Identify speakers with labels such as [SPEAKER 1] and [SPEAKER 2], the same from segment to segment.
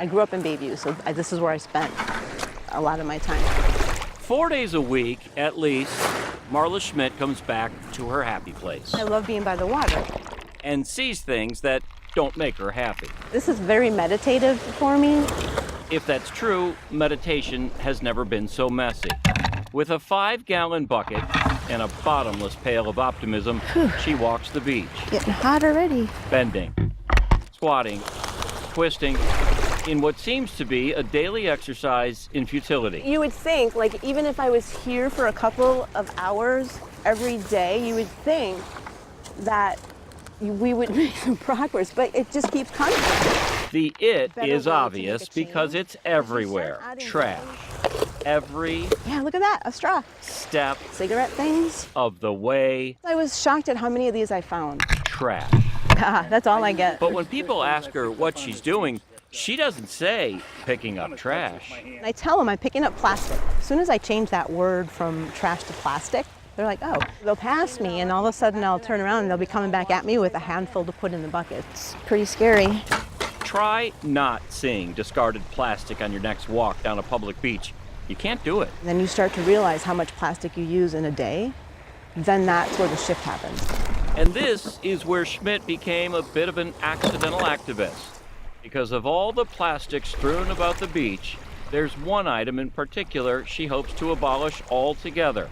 [SPEAKER 1] I grew up in Bayview, so this is where I spent a lot of my time.
[SPEAKER 2] 4 days a week, at least, Marla Schmidt comes back to her happy place.
[SPEAKER 1] I love being by the water.
[SPEAKER 2] And sees things that don't make her happy.
[SPEAKER 1] This is very meditative for me.
[SPEAKER 2] If that's true, meditation has never been so messy. With a 5-gallon bucket and a bottomless pail of optimism, she walks the beach.
[SPEAKER 1] Getting hot already.
[SPEAKER 2] Bending, squatting, twisting, in what seems to be a daily exercise in futility.
[SPEAKER 1] You would think, like, even if I was here for a couple of hours every day, you would think that we would make some progress, but it just keeps coming.
[SPEAKER 2] The it is obvious because it's everywhere. Trash. Every
[SPEAKER 1] look at that, a straw.
[SPEAKER 2] Step
[SPEAKER 1] Cigarette things
[SPEAKER 2] of the way.
[SPEAKER 1] I was shocked at how many of these I found.
[SPEAKER 2] Trash.
[SPEAKER 1] That's all I get.
[SPEAKER 2] But when people ask her what she's doing, she doesn't say picking up trash.
[SPEAKER 1] I tell them I'm picking up plastic. As soon as I change that word from trash to plastic, they're like, oh. They'll pass me, and all of a sudden I'll turn around and they'll be coming back at me with a handful to put in the bucket. It's pretty scary.
[SPEAKER 2] Try not seeing discarded plastic on your next walk down a public beach. You can't do it.
[SPEAKER 1] Then you start to realize how much plastic you use in a day. Then that's where the shift happens.
[SPEAKER 2] And this is where Schmidt became a bit of an accidental activist. Because of all the plastic strewn about the beach, there's one item in particular she hopes to abolish altogether: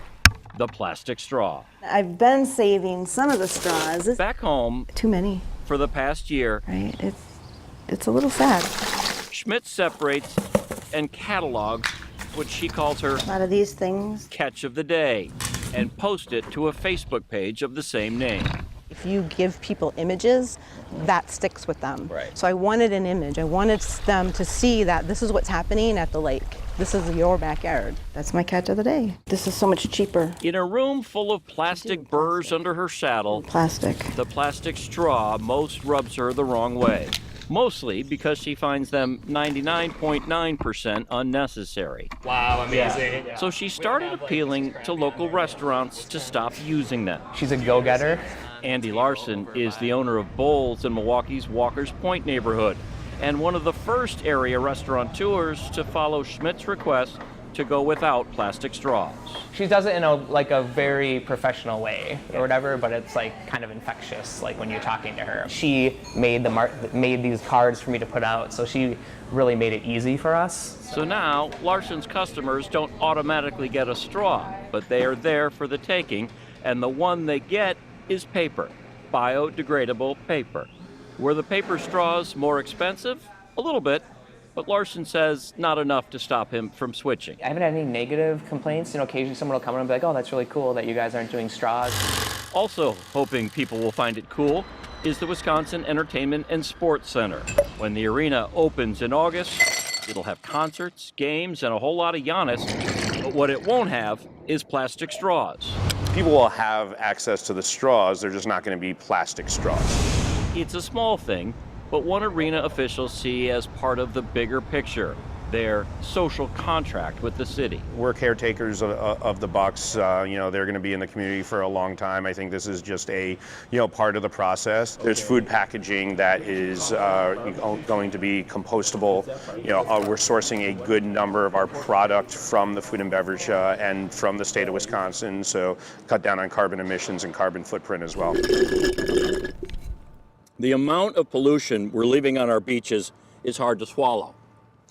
[SPEAKER 2] the plastic straw.
[SPEAKER 1] I've been saving some of the straws.
[SPEAKER 2] Back home,
[SPEAKER 1] Too many.
[SPEAKER 2] for the past year,
[SPEAKER 1] Right? It's a little sad.
[SPEAKER 2] Schmidt separates and catalogs what she calls her
[SPEAKER 1] A lot of these things.
[SPEAKER 2] catch of the day and post it to a Facebook page of the same name.
[SPEAKER 1] If you give people images, that sticks with them.
[SPEAKER 2] Right.
[SPEAKER 1] So I wanted an image. I wanted them to see that this is what's happening at the lake. This is your backyard. That's my catch of the day. This is so much cheaper.
[SPEAKER 2] In a room full of plastic burrs under her saddle,
[SPEAKER 1] Plastic.
[SPEAKER 2] the plastic straw most rubs her the wrong way. Mostly because she finds them 99.9% unnecessary.
[SPEAKER 3] Wow, amazing. Yeah.
[SPEAKER 2] So she started appealing to local restauants to stop using them.
[SPEAKER 3] She's a go-getter.
[SPEAKER 2] Andy Larson is the owner of Bowls in Milwaukee's Walker's Point neighborhood, and one of the first area restaurateurs to follow Schmidt's request to go without plastic straws.
[SPEAKER 3] She does it in a very professional way or whatever, but it's like kind of infectious, like when you're talking to her. She made these cards for me to put out, so she really made it easy for us.
[SPEAKER 2] So now, Larson's customers don't automatically get a straw, but they are there for the taking, and the one they get is paper, biodegradable paper. Were the paper straws more expensive? A little bit, but Larson says not enough to stop him from switching.
[SPEAKER 3] I haven't had any negative complaints. Occasionally someone will come in and be like, oh, that's really cool that you guys aren't doing straws.
[SPEAKER 2] Also hoping people will find it cool is the Wisconsin Entertainment and Sports Center. When the arena opens in August, it'll have concerts, games, and a whole lot of Giannis, but what it won't have is plastic straws.
[SPEAKER 4] People will have access to the straws, they're just not going to be plastic straws.
[SPEAKER 2] It's a small thing, but one arena officials see as part of the bigger picture, their social contract with the city.
[SPEAKER 4] We're caretakers of the Bucks. They're going to be in the community for a long time. I think this is just a part of the process. There's food packaging that is going to be compostable. We're sourcing a good number of our product from the food and beverage and from the state of Wisconsin, so cut down on carbon emissions and carbon footprint as well.
[SPEAKER 2] The amount of pollution we're leaving on our beaches is hard to swallow.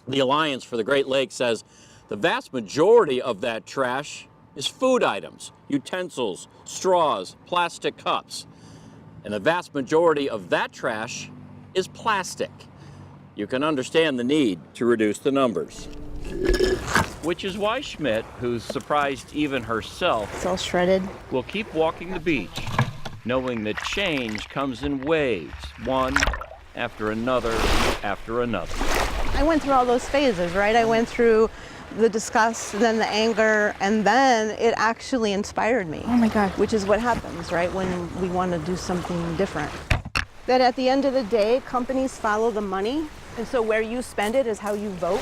[SPEAKER 2] The Alliance for the Great Lakes says the vast majority of that trash is food items, utensils, straws, plastic cups. And the vast majority of that trash is plastic. You can understand the need to reduce the numbers. Which is why Schmidt, who's surprised even herself,
[SPEAKER 1] It's all shredded.
[SPEAKER 2] will keep walking the beach, knowing that change comes in waves, one after another after another.
[SPEAKER 1] I went through all those phases, right? I went through the disgust, then the anger, and then it actually inspired me. Oh my God. Which is what happens, right, when we want to do something different. That at the end of the day, companies follow the money, and so where you spend it is how you vote.